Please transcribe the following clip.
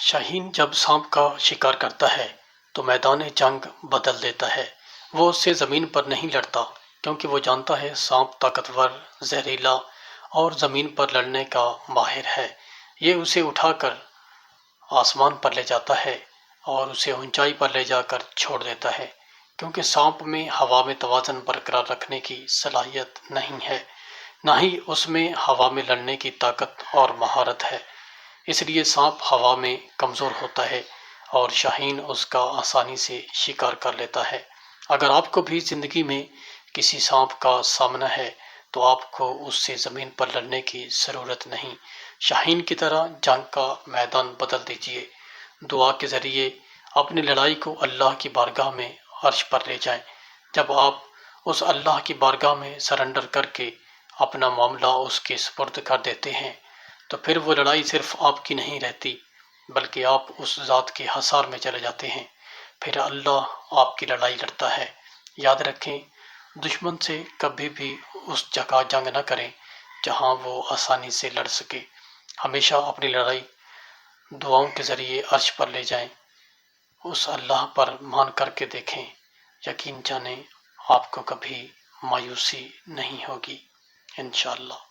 شاہین جب سانپ کا شکار کرتا ہے تو میدان جنگ بدل دیتا ہے۔ وہ اس سے زمین پر نہیں لڑتا کیونکہ وہ جانتا ہے سانپ طاقتور، زہریلا اور زمین پر لڑنے کا ماہر ہے۔ یہ اسے اٹھا کر آسمان پر لے جاتا ہے اور اسے اونچائی پر لے جا کر چھوڑ دیتا ہے، کیونکہ سانپ میں ہوا میں توازن برقرار رکھنے کی صلاحیت نہیں ہے، نہ ہی اس میں ہوا میں لڑنے کی طاقت اور مہارت ہے۔ اس لیے سانپ ہوا میں کمزور ہوتا ہے اور شاہین اس کا آسانی سے شکار کر لیتا ہے۔ اگر آپ کو بھی زندگی میں کسی سانپ کا سامنا ہے تو آپ کو اس سے زمین پر لڑنے کی ضرورت نہیں، شاہین کی طرح جنگ کا میدان بدل دیجیے۔ دعا کے ذریعے اپنی لڑائی کو اللہ کی بارگاہ میں عرش پر لے جائیں۔ جب آپ اس اللہ کی بارگاہ میں سرنڈر کر کے اپنا معاملہ اس کے سپرد کر دیتے ہیں تو پھر وہ لڑائی صرف آپ کی نہیں رہتی بلکہ آپ اس ذات کے حصار میں چلے جاتے ہیں۔ پھر اللہ آپ کی لڑائی لڑتا ہے۔ یاد رکھیں، دشمن سے کبھی بھی اس جگہ جنگ نہ کریں جہاں وہ آسانی سے لڑ سکے۔ ہمیشہ اپنی لڑائی دعاؤں کے ذریعے عرش پر لے جائیں۔ اس اللہ پر مان کر کے دیکھیں، یقین جانیں آپ کو کبھی مایوسی نہیں ہوگی، انشاءاللہ۔